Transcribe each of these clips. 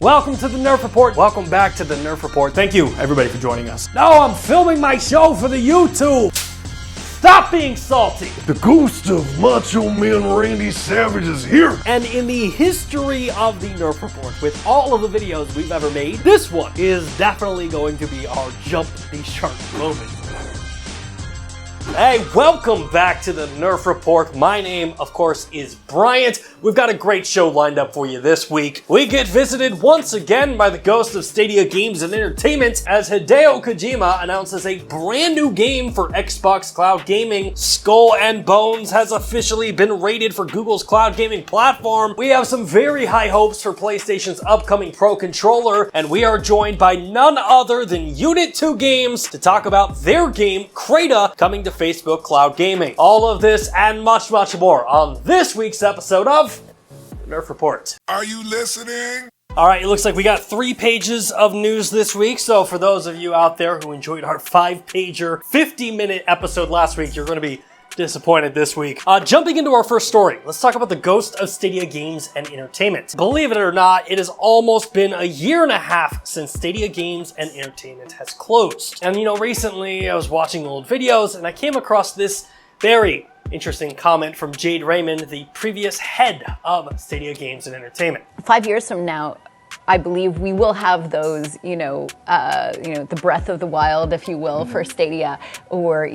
Welcome to the Nerf Report. Welcome back to the Nerf Report. Thank you, everybody, for joining us. No, I'm filming my show for the YouTube. Stop being salty. The ghost of Macho Man Randy Savage is here. And in the history of the Nerf Report, with all of the videos we've ever made, this one is definitely going to be our jump the shark moment. Hey, welcome back to the Nerf Report. My name, of course, is Bryant. We've got a great show lined up for you this week. We get visited once again by the ghost of Stadia Games and Entertainment as Hideo Kojima announces a brand new game for Xbox Cloud Gaming. Skull and Bones has officially been rated for Google's cloud gaming platform. We have some very high hopes for PlayStation's upcoming Pro Controller, and we are joined by none other than Unit 2 Games to talk about their game, Crayta, coming to Facebook Cloud Gaming. All of this and much, much more on this week's episode of Nerf Report. Are you listening? All right, it looks like we got 3 pages of news this week. So for those of you out there who enjoyed our 5-pager, 50-minute episode last week, you're going to be disappointed this week. Jumping into our first story, let's talk about the ghost of Stadia Games and Entertainment. Believe it or not, it has almost been a year and a half since Stadia Games and Entertainment has closed. And recently I was watching old videos and I came across this very interesting comment from Jade Raymond, the previous head of Stadia Games and Entertainment. 5 years from now, I believe we will have those, the breath of the wild, if you will, for Stadia, or,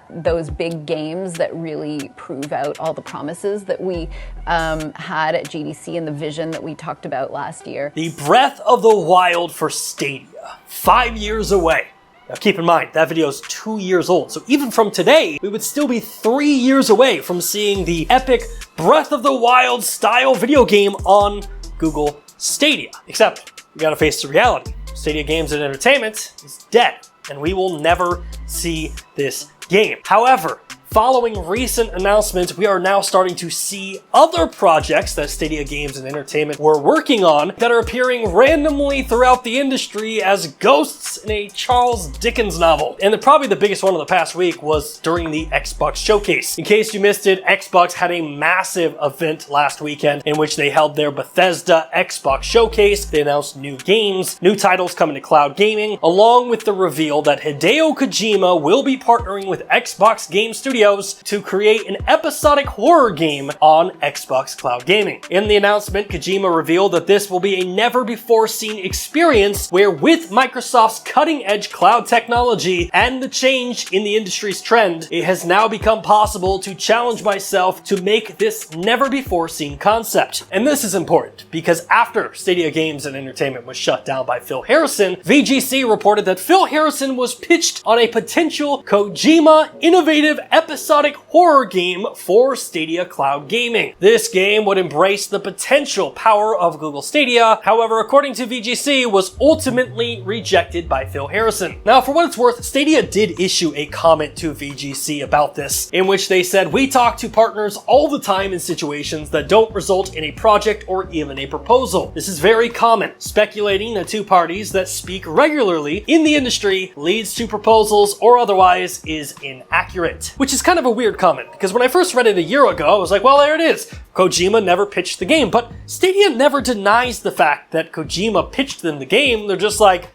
those big games that really prove out all the promises that we had at GDC and the vision that we talked about last year. The breath of the wild for Stadia, 5 years away. Now keep in mind, that video is 2 years old, so even from today, we would still be 3 years away from seeing the epic Breath of the Wild style video game on Google Stadia. Except, we gotta face the reality. Stadia Games and Entertainment is dead, and we will never see this game. However, following recent announcements, we are now starting to see other projects that Stadia Games and Entertainment were working on that are appearing randomly throughout the industry as ghosts in a Charles Dickens novel. And probably the biggest one of the past week was during the Xbox Showcase. In case you missed it, Xbox had a massive event last weekend in which they held their Bethesda Xbox Showcase. They announced new games, new titles coming to cloud gaming, along with the reveal that Hideo Kojima will be partnering with Xbox Game Studios to create an episodic horror game on Xbox Cloud Gaming. In the announcement, Kojima revealed that this will be a never-before-seen experience where, with Microsoft's cutting-edge cloud technology and the change in the industry's trend, it has now become possible to challenge myself to make this never-before-seen concept. And this is important because after Stadia Games and Entertainment was shut down by Phil Harrison, VGC reported that Phil Harrison was pitched on a potential Kojima innovative episodic horror game for Stadia Cloud Gaming. This game would embrace the potential power of Google Stadia, however, according to VGC, was ultimately rejected by Phil Harrison. Now, for what it's worth, Stadia did issue a comment to VGC about this, in which they said, "We talk to partners all the time in situations that don't result in a project or even a proposal. This is very common. Speculating the two parties that speak regularly in the industry leads to proposals or otherwise is inaccurate." Which is kind of a weird comment, because when I first read it a year ago, I was like, well, there it is. Kojima never pitched the game, but Stadia never denies the fact that Kojima pitched them the game. They're just like,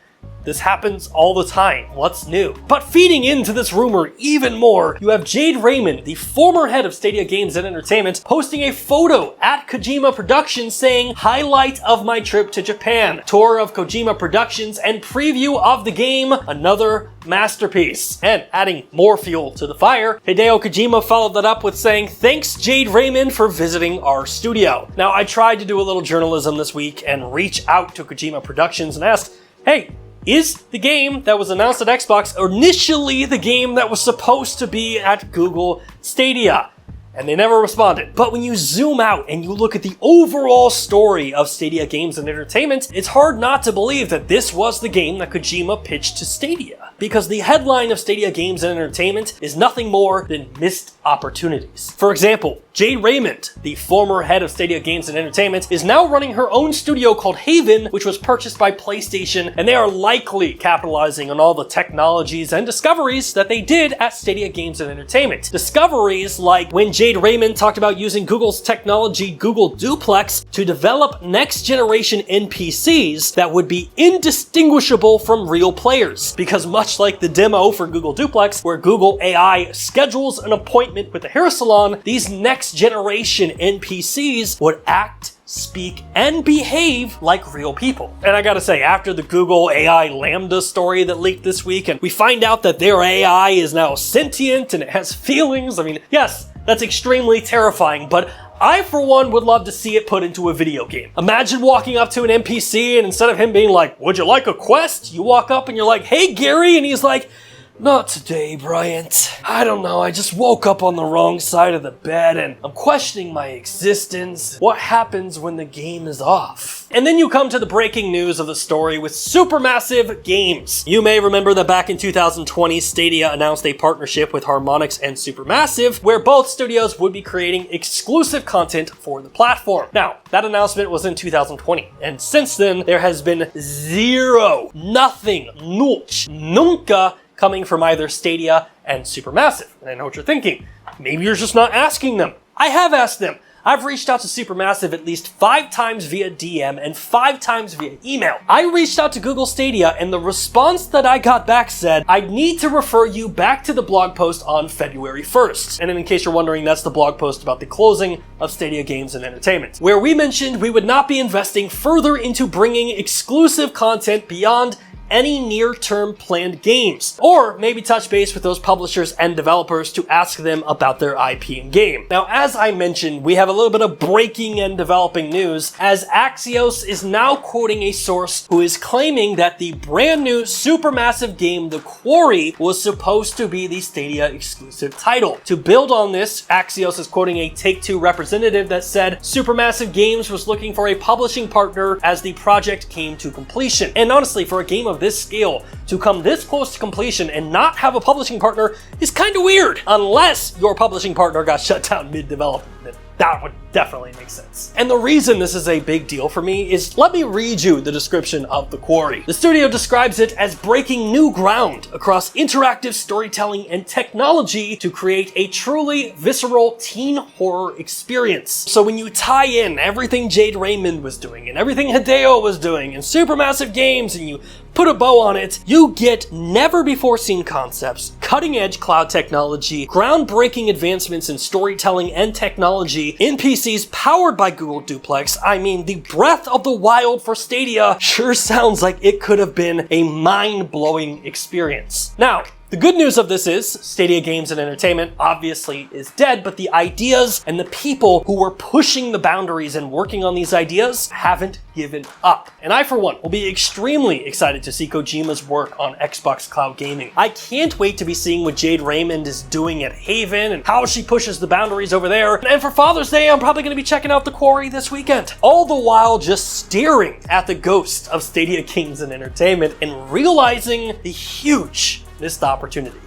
this happens all the time. What's new? But feeding into this rumor even more, you have Jade Raymond, the former head of Stadia Games and Entertainment, posting a photo at Kojima Productions saying, "Highlight of my trip to Japan, tour of Kojima Productions and preview of the game, another masterpiece." And adding more fuel to the fire, Hideo Kojima followed that up with saying, "Thanks Jade Raymond for visiting our studio." Now, I tried to do a little journalism this week and reach out to Kojima Productions and asked, hey, is the game that was announced at Xbox initially the game that was supposed to be at Google Stadia? And they never responded. But when you zoom out and you look at the overall story of Stadia Games and Entertainment, it's hard not to believe that this was the game that Kojima pitched to Stadia. because the headline of Stadia Games and Entertainment is nothing more than missed opportunities. For example, Jade Raymond, the former head of Stadia Games and Entertainment, is now running her own studio called Haven, which was purchased by PlayStation, and they are likely capitalizing on all the technologies and discoveries that they did at Stadia Games and Entertainment. Discoveries like when Jade Raymond talked about using Google's technology, Google Duplex, to develop next-generation NPCs that would be indistinguishable from real players. Because much like the demo for Google Duplex, where Google AI schedules an appointment with the hair salon, these next-generation NPCs would act, speak, and behave like real people. And I gotta say, after the Google AI Lambda story that leaked this week, and we find out that their AI is now sentient and it has feelings, I mean, yes, that's extremely terrifying, but I, for one, would love to see it put into a video game. Imagine walking up to an NPC and instead of him being like, "Would you like a quest?" you walk up and you're like, "Hey, Gary," and he's like, "Not today, Bryant. I don't know, I just woke up on the wrong side of the bed and I'm questioning my existence. What happens when the game is off?" And then you come to the breaking news of the story with Supermassive Games. You may remember that back in 2020, Stadia announced a partnership with Harmonix and Supermassive, where both studios would be creating exclusive content for the platform. Now, that announcement was in 2020, and since then, there has been zero, nothing, null, nunca, coming from either Stadia and Supermassive. And I know what you're thinking. Maybe you're just not asking them. I have asked them. I've reached out to Supermassive at least 5 times via DM and 5 times via email. I reached out to Google Stadia and the response that I got back said, "I need to refer you back to the blog post on February 1st. And in case you're wondering, that's the blog post about the closing of Stadia Games and Entertainment, where we mentioned we would not be investing further into bringing exclusive content beyond any near-term planned games, or maybe touch base with those publishers and developers to ask them about their IP and game." Now, as I mentioned, we have a little bit of breaking and developing news, as Axios is now quoting a source who is claiming that the brand new Supermassive game, The Quarry, was supposed to be the Stadia exclusive title. To build on this, Axios is quoting a Take-Two representative that said Supermassive Games was looking for a publishing partner as the project came to completion. And honestly, for a game of this scale to come this close to completion and not have a publishing partner is kind of weird, unless your publishing partner got shut down mid-development. That would definitely make sense. And the reason this is a big deal for me is, let me read you the description of The Quarry. The studio describes it as breaking new ground across interactive storytelling and technology to create a truly visceral teen horror experience. So when you tie in everything Jade Raymond was doing and everything Hideo was doing and Supermassive Games and you put a bow on it, you get never before seen concepts, cutting edge cloud technology, groundbreaking advancements in storytelling and technology, NPCs powered by Google Duplex. I mean, the breath of the wild for Stadia sure sounds like it could have been a mind-blowing experience. Now, the good news of this is Stadia Games and Entertainment obviously is dead, but the ideas and the people who were pushing the boundaries and working on these ideas haven't given up. And I, for one, will be extremely excited to see Kojima's work on Xbox Cloud Gaming. I can't wait to be seeing what Jade Raymond is doing at Haven and how she pushes the boundaries over there. And for Father's Day, I'm probably going to be checking out The Quarry this weekend. All the while just staring at the ghost of Stadia Games and Entertainment and realizing the huge missed opportunity.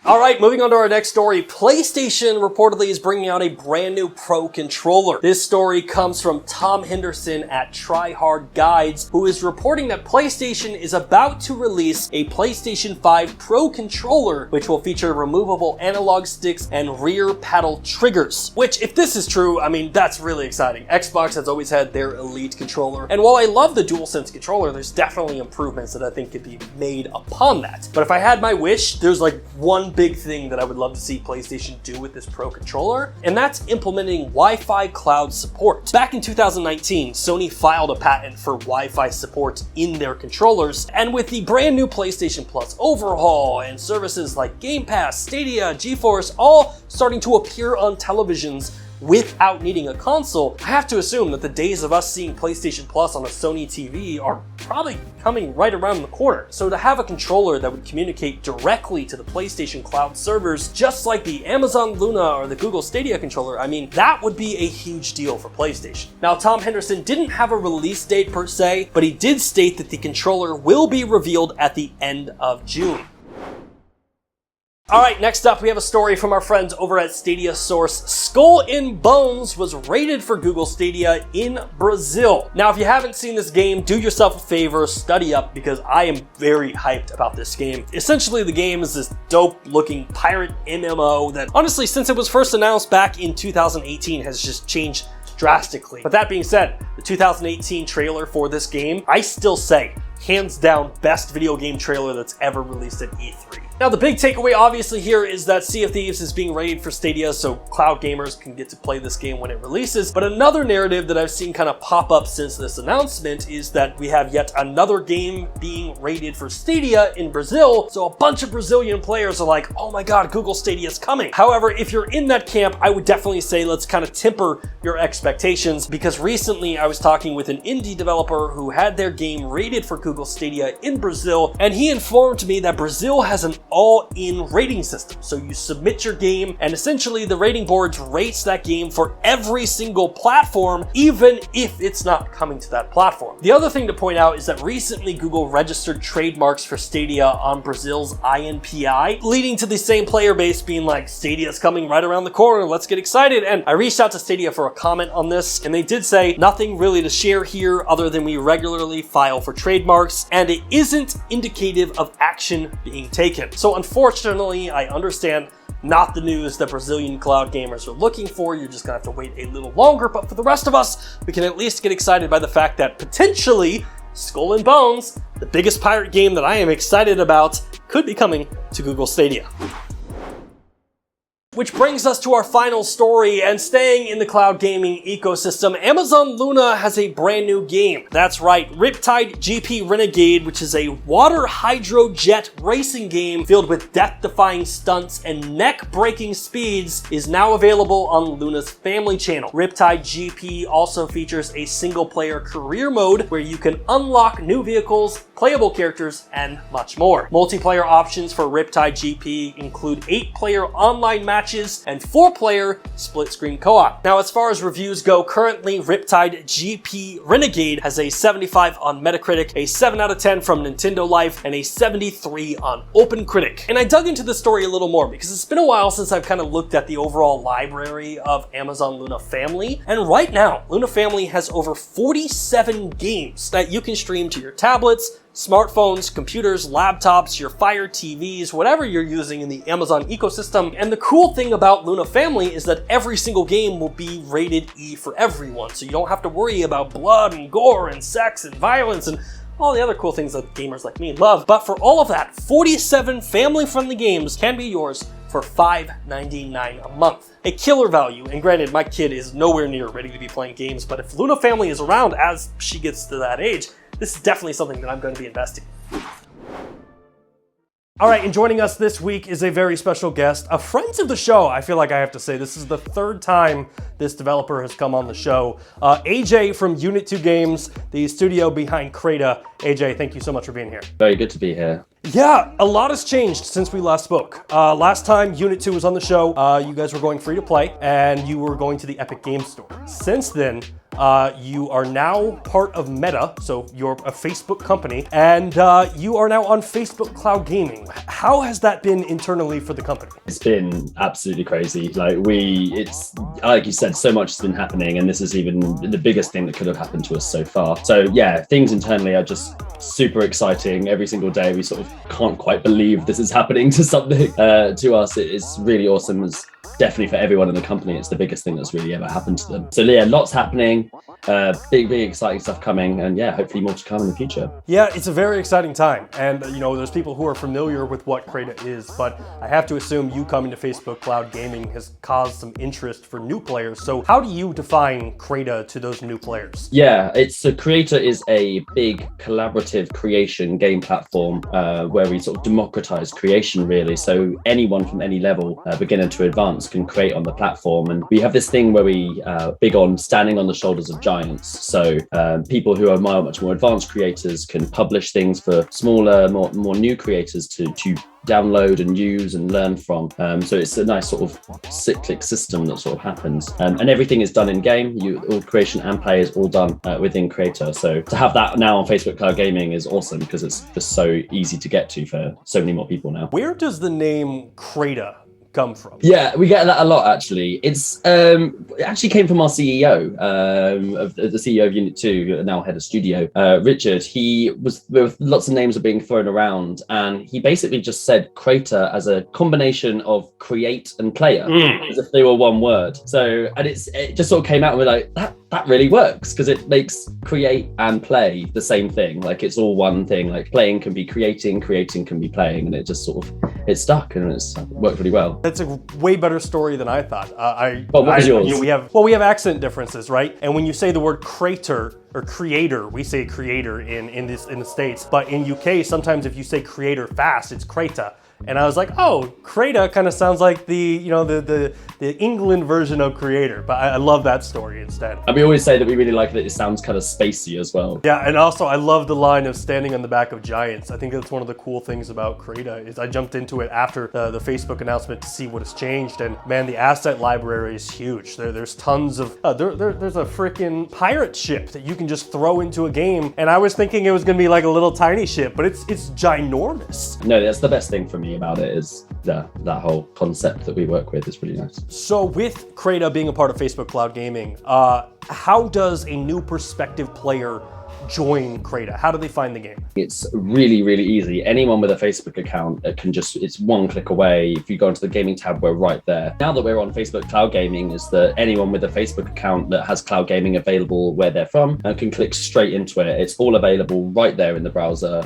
Alright, moving on to our next story. PlayStation reportedly is bringing out a brand new Pro controller. This story comes from Tom Henderson at Try Hard Guides, who is reporting that PlayStation is about to release a PlayStation 5 Pro controller, which will feature removable analog sticks and rear paddle triggers. Which, if this is true, I mean, that's really exciting. Xbox has always had their Elite controller, and while I love the DualSense controller, there's definitely improvements that I think could be made upon that. But if I had my wish, there's like one big thing that I would love to see PlayStation do with this Pro controller, and that's implementing Wi-Fi cloud support. Back in 2019, Sony filed a patent for Wi-Fi support in their controllers, and with the brand new PlayStation Plus overhaul and services like Game Pass, Stadia, GeForce, all starting to appear on televisions without needing a console, I have to assume that the days of us seeing PlayStation Plus on a Sony TV are probably coming right around the corner. So to have a controller that would communicate directly to the PlayStation Cloud servers, just like the Amazon Luna or the Google Stadia controller, I mean, that would be a huge deal for PlayStation. Now, Tom Henderson didn't have a release date per se, but he did state that the controller will be revealed at the end of June. All right, next up, we have a story from our friends over at Stadia Source. Skull and Bones was rated for Google Stadia in Brazil. Now, if you haven't seen this game, do yourself a favor, study up, because I am very hyped about this game. Essentially, the game is this dope-looking pirate MMO that, honestly, since it was first announced back in 2018, has just changed drastically. But that being said, the 2018 trailer for this game, I still say, hands down, best video game trailer that's ever released at E3. Now, the big takeaway obviously here is that Sea of Thieves is being rated for Stadia so cloud gamers can get to play this game when it releases. But another narrative that I've seen kind of pop up since this announcement is that we have yet another game being rated for Stadia in Brazil. So a bunch of Brazilian players are like, oh my God, Google Stadia is coming. However, if you're in that camp, I would definitely say let's kind of temper your expectations, because recently I was talking with an indie developer who had their game rated for Google Stadia in Brazil, and he informed me that Brazil has an all-in rating system. So you submit your game, and essentially the rating boards rates that game for every single platform, even if it's not coming to that platform. The other thing to point out is that recently Google registered trademarks for Stadia on Brazil's INPI, leading to the same player base being like, Stadia's coming right around the corner, let's get excited. And I reached out to Stadia for a comment on this, and they did say nothing really to share here other than we regularly file for trademarks, and it isn't indicative of action being taken. So unfortunately, I understand not the news that Brazilian cloud gamers are looking for. You're just gonna have to wait a little longer, but for the rest of us, we can at least get excited by the fact that potentially Skull and Bones, the biggest pirate game that I am excited about, could be coming to Google Stadia. Which brings us to our final story, and staying in the cloud gaming ecosystem, Amazon Luna has a brand new game. That's right, Riptide GP Renegade, which is a water hydro jet racing game filled with death-defying stunts and neck-breaking speeds, is now available on Luna's family channel. Riptide GP also features a single-player career mode where you can unlock new vehicles, playable characters, and much more. Multiplayer options for Riptide GP include 8-player online matches and 4-player split-screen co-op. Now, as far as reviews go, currently Riptide GP Renegade has a 75 on Metacritic, a 7 out of 10 from Nintendo Life, and a 73 on OpenCritic. And I dug into the story a little more because it's been a while since I've kind of looked at the overall library of Amazon Luna Family, and right now, Luna Family has over 47 games that you can stream to your tablets, smartphones, computers, laptops, your Fire TVs, whatever you're using in the Amazon ecosystem. And the cool thing about Luna Family is that every single game will be rated E for everyone, so you don't have to worry about blood and gore and sex and violence and all the other cool things that gamers like me love. But for all of that, 47 family-friendly games can be yours for $5.99 a month. A killer value, and granted, my kid is nowhere near ready to be playing games, but if Luna Family is around as she gets to that age, this is definitely something that I'm going to be investing in. All right, and joining us this week is a very special guest, a friend of the show. I feel like I have to say this is the third time this developer has come on the show. AJ from Unit 2 Games, the studio behind Crayta. AJ, thank you so much for being here. Very good to be here. Yeah, a lot has changed since we last spoke. Last time Unit 2 was on the show, you guys were going free to play, and you were going to the Epic Games Store. Since then, you are now part of Meta, so you're a Facebook company, and you are now on Facebook Cloud Gaming. How has that been internally for the company? It's been absolutely crazy. It's like you said, so much has been happening, and this is even the biggest thing that could have happened to us so far. So yeah, things internally are just super exciting. Every single day we sort of can't quite believe this is happening to something. To us, it's really awesome. It's definitely for everyone in the company, it's the biggest thing that's really ever happened to them. So yeah, lots happening, big exciting stuff coming, and yeah, hopefully more to come in the future. Yeah, it's a very exciting time, and there's people who are familiar with what Crayta is, but I have to assume you coming to Facebook Cloud Gaming has caused some interest for new players. So how do you define Crayta to those new players? Yeah, Crayta is a big collaborative creation game platform where we sort of democratize creation really. So anyone from any level, beginner to advanced, chance can create on the platform. And we have this thing where we big on standing on the shoulders of giants. So people who are much more advanced creators can publish things for smaller, more new creators to download and use and learn from. So it's a nice sort of cyclic system that sort of happens. And everything is done in game. All creation and play is all done within Crayta. So to have that now on Facebook Cloud Gaming is awesome because it's just so easy to get to for so many more people now. Where does the name Crayta come from? Yeah, we get that a lot actually. It actually came from our CEO, of the CEO of Unit 2, now head of studio, Richard. There were lots of names are being thrown around, and he basically just said Crayta as a combination of create and player, as if they were one word. So, and it just sort of came out and we're like, that really works because it makes create and play the same thing. Like it's all one thing. Like playing can be creating can be playing, and it just sort of it's stuck and it's worked really well. That's a way better story than I thought. What was yours? We have accent differences, right? And when you say the word creator or creator, we say creator in the States, but in UK sometimes if you say creator fast, it's Crayta. And I was like, oh, Crayta kind of sounds like the England version of creator, but I love that story instead. And we always say that we really like that it sounds kind of spacey as well. Yeah, and also I love the line of standing on the back of giants. I think that's one of the cool things about Crayta is I jumped into it after the Facebook announcement to see what has changed, and man, the asset library is huge. There's tons of there's a freaking pirate ship that you can just throw into a game, and I was thinking it was gonna be like a little tiny ship, but it's ginormous. No, that's the best thing for me about it is that whole concept that we work with is really nice. So with Crayta being a part of Facebook Cloud Gaming, how does a new prospective player join Crayta? How do they find the game? It's really, really easy. Anyone with a Facebook account can it's one click away. If you go into the gaming tab, we're right there. Now that we're on Facebook Cloud Gaming, is that anyone with a Facebook account that has cloud gaming available where they're from can click straight into it. It's all available right there in the browser,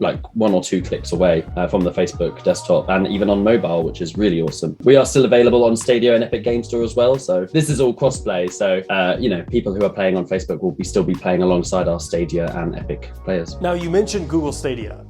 like 1 or 2 clicks away from the Facebook desktop, and even on mobile, which is really awesome. We are still available on Stadia and Epic Game Store as well. So this is all cross-play. So, people who are playing on Facebook will still be playing alongside our Stadia and Epic players. Now you mentioned Google Stadia.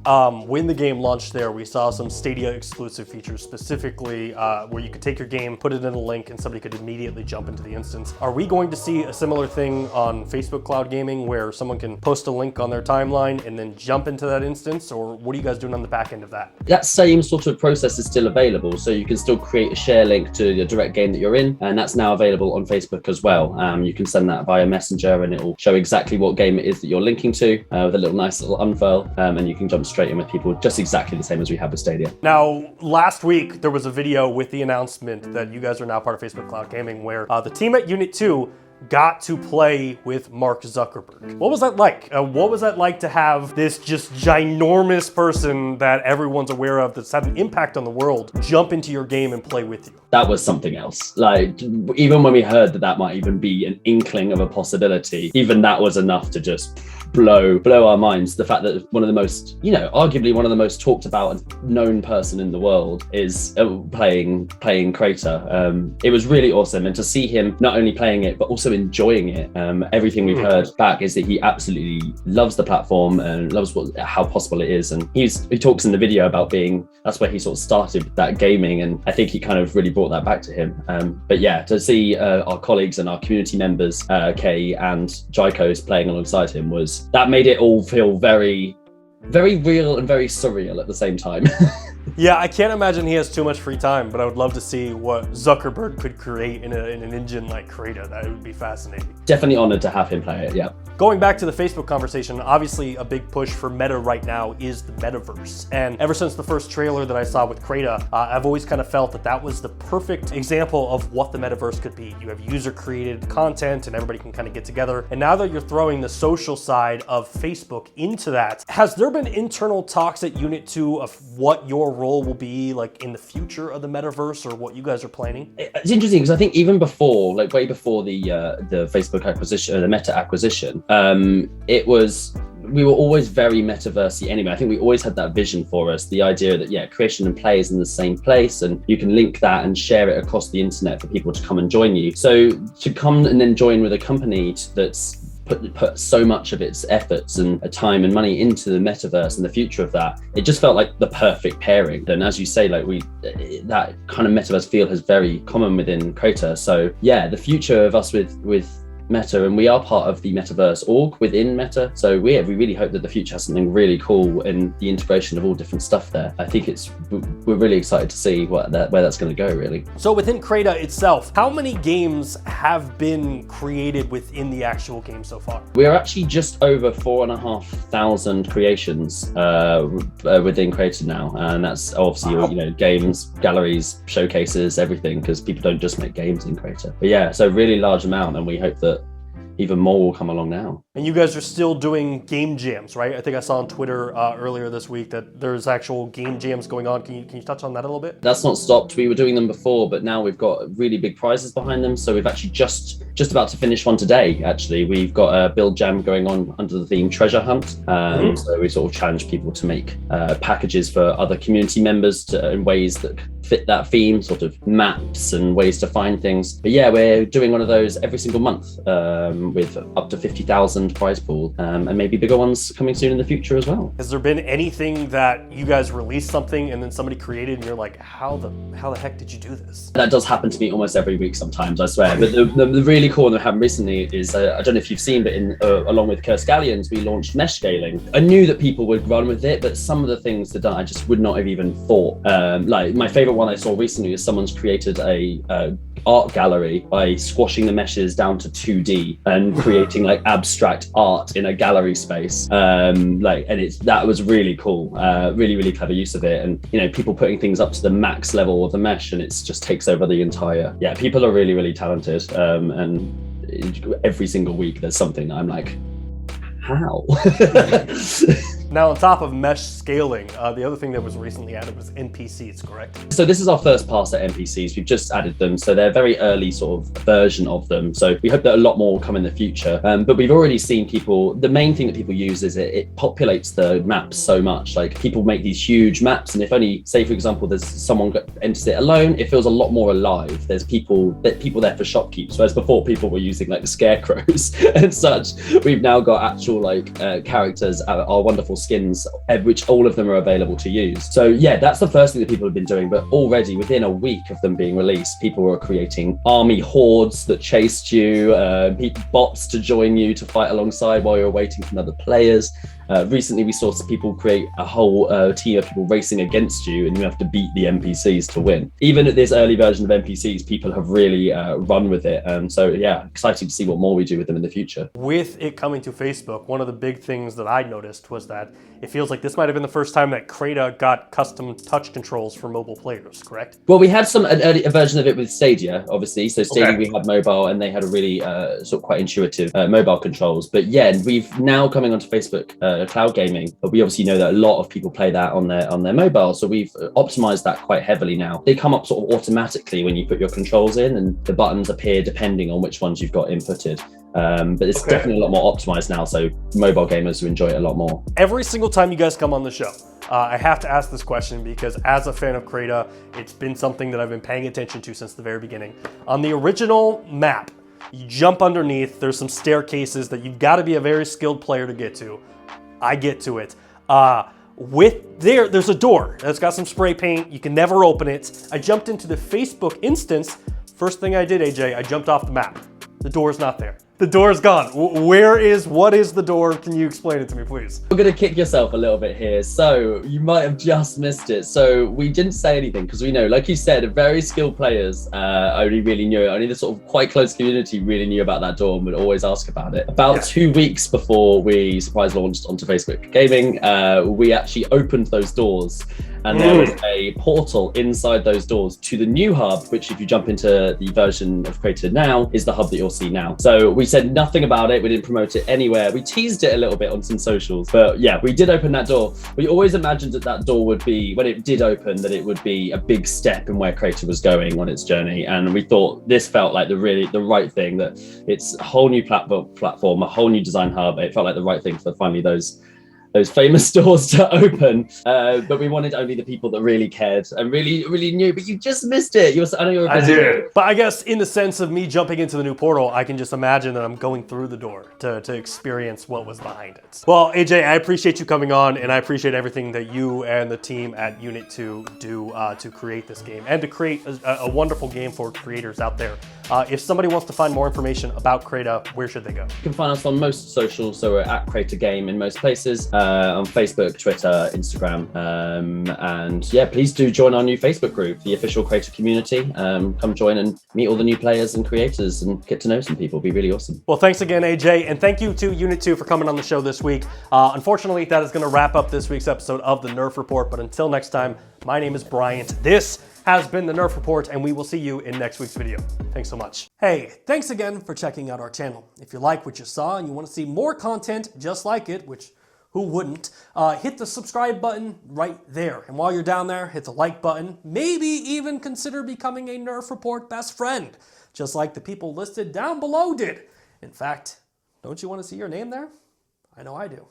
When the game launched there, we saw some Stadia exclusive features, specifically where you could take your game, put it in a link, and somebody could immediately jump into the instance. Are we going to see a similar thing on Facebook Cloud Gaming where someone can post a link on their timeline and then jump into that instance, or what are you guys doing on the back end of that? That same sort of process is still available, so you can still create a share link to the direct game that you're in, and that's now available on Facebook as well. You can send that via Messenger and it will show exactly what game it is that you're linking to with a nice little unfurl, and you can jump straight in with people just exactly the same as we have with Stadia. Now, last week there was a video with the announcement that you guys are now part of Facebook Cloud Gaming where the team at Unit 2 got to play with Mark Zuckerberg. What was that like? What was that like to have this just ginormous person that everyone's aware of that's had an impact on the world jump into your game and play with you? That was something else. Like, even when we heard that might even be an inkling of a possibility, even that was enough to just blow our minds. The fact that one of the most, arguably one of the most talked about and known person in the world is playing Crayta. It was really awesome, and to see him not only playing it but also enjoying it. Everything we've heard back is that he absolutely loves the platform and loves how possible it is. And he talks in the video about that's where he sort of started that gaming, and I think he kind of really brought that back to him. But yeah, to see our colleagues and our community members, Kay and Jaikos, playing alongside him that made it all feel very, very real and very surreal at the same time. Yeah, I can't imagine he has too much free time, but I would love to see what Zuckerberg could create in an engine like Crayta. That would be fascinating. Definitely honored to have him play it, yeah. Going back to the Facebook conversation, obviously a big push for Meta right now is the metaverse. And ever since the first trailer that I saw with Crayta, I've always kind of felt that was the perfect example of what the metaverse could be. You have user-created content and everybody can kind of get together. And now that you're throwing the social side of Facebook into that, has there been internal talks at Unit 2 of what your role will be like in the future of the metaverse, or what you guys are planning? It's interesting because I think even before, like way before the Facebook acquisition, the Meta acquisition, we were always very metaversey anyway. I think we always had that vision for us, the idea that creation and play is in the same place, and you can link that and share it across the internet for people to come and join you. So to come and then join with a company that's put so much of its efforts and time and money into the metaverse and the future of that. It just felt like the perfect pairing. And as you say, like that kind of metaverse feel is very common within Crayta. So yeah, the future of us with Meta, and we are part of the metaverse org within Meta, so we really hope that the future has something really cool in the integration of all different stuff there. I think we're really excited to see where that's going to go, really. So within Crayta itself, how many games have been created within the actual game so far? We are actually just over 4,500 creations within Crayta now, and that's obviously games, galleries, showcases, everything, because people don't just make games in Crayta. But yeah, so really large amount, and we hope that even more will come along now. And you guys are still doing game jams, right? I think I saw on Twitter earlier this week that there's actual game jams going on. Can you touch on that a little bit? That's not stopped. We were doing them before, but now we've got really big prizes behind them. So we've actually just about to finish one today, actually. We've got a build jam going on under the theme Treasure Hunt. So we sort of challenge people to make packages for other community members in ways that fit that theme, sort of maps and ways to find things. But yeah, we're doing one of those every single month with up to 50,000 prize pool, and maybe bigger ones coming soon in the future as well. Has there been anything that you guys released something and then somebody created and you're like, how the heck did you do this? That does happen to me almost every week sometimes, I swear. But the really cool one that happened recently is, I don't know if you've seen, but along with Curse Galleons, we launched mesh scaling. I knew that people would run with it, but some of the things that I just would not have even thought. Like my favorite one I saw recently is someone's created a art gallery by squashing the meshes down to 2D and creating like abstract art in a gallery space. That was really cool. Really clever use of it. And people putting things up to the max level of the mesh, and it just takes over the entire. Yeah, people are really talented. And every single week there's something that I'm like, how? Now, on top of mesh scaling, the other thing that was recently added was NPCs, correct? So this is our first pass at NPCs. We've just added them, so they're a very early sort of version of them. So we hope that a lot more will come in the future. But we've already seen people, the main thing that people use is it populates the maps so much. Like people make these huge maps, and if only, say for example, there's someone enters it alone, it feels a lot more alive. There's people there for shopkeepers, whereas before people were using like the scarecrows and such. We've now got actual characters, our wonderful skins, which all of them are available to use. So yeah, that's the first thing that people have been doing. But already within a week of them being released, people were creating army hordes that chased you, bots to join you to fight alongside while you're waiting for other players. Recently, we saw some people create a whole team of people racing against you, and you have to beat the NPCs to win. Even at this early version of NPCs, people have really run with it. So yeah, exciting to see what more we do with them in the future. With it coming to Facebook, one of the big things that I noticed was that it feels like this might have been the first time that Crayta got custom touch controls for mobile players, correct? Well, we had an early version of it with Stadia, obviously. So Stadia, we had mobile, and they had a really sort of quite intuitive mobile controls. But yeah, we've now coming onto Facebook cloud gaming, but we obviously know that a lot of people play that on their mobile, so we've optimized that quite heavily now. They come up sort of automatically when you put your controls in, and the buttons appear depending on which ones you've got inputted. But it's definitely a lot more optimized now, so mobile gamers will enjoy it a lot more. Every single time you guys come on the show, I have to ask this question because as a fan of Crayta, it's been something that I've been paying attention to since the very beginning. On the original map, you jump underneath, there's some staircases that you've got to be a very skilled player to get to. I get to it. There's a door that's got some spray paint. You can never open it. I jumped into the Facebook instance. First thing I did, AJ, I jumped off the map. The door's not there. The door's gone. What is the door? Can you explain it to me, please? You're gonna kick yourself a little bit here. So you might have just missed it. So we didn't say anything because we know, like you said, very skilled players only really knew it. Only the sort of quite close community really knew about that door and would always ask about it. About 2 weeks before we surprise launched onto Facebook Gaming, we actually opened those doors. And there was a portal inside those doors to the new hub, which if you jump into the version of Crayta now, is the hub that you'll see now. So we said nothing about it. We didn't promote it anywhere. We teased it a little bit on some socials. But yeah, we did open that door. We always imagined that door would be, when it did open, that it would be a big step in where Crayta was going on its journey. And we thought this felt like the right thing, that it's a whole new platform, a whole new design hub. It felt like the right thing for finally those those famous doors to open. But we wanted only the people that really cared and really knew. But you just missed it. I know you're a busy man. But I guess in the sense of me jumping into the new portal, I can just imagine that I'm going through the door to experience what was behind it. Well, AJ, I appreciate you coming on, and I appreciate everything that you and the team at Unit 2 do to create this game and to create a wonderful game for creators out there. If somebody wants to find more information about Crayta, where should they go? You can find us on most socials, so we're at Crayta Game in most places, on Facebook, Twitter, Instagram, and yeah, please do join our new Facebook group, the official Crayta community. Come join and meet all the new players and creators and get to know some people. It'd be really awesome. Well, thanks again, AJ, and thank you to Unit 2 for coming on the show this week. Unfortunately, that is going to wrap up this week's episode of the Nerf Report, but until next time, my name is Bryant. This has been the Nerf Report, and we will see you in next week's video. Thanks so much. Hey, thanks again for checking out our channel. If you like what you saw and you want to see more content just like it, which who wouldn't, hit the subscribe button right there. And while you're down there, hit the like button. Maybe even consider becoming a Nerf Report best friend, just like the people listed down below did. In fact, don't you want to see your name there? I know I do.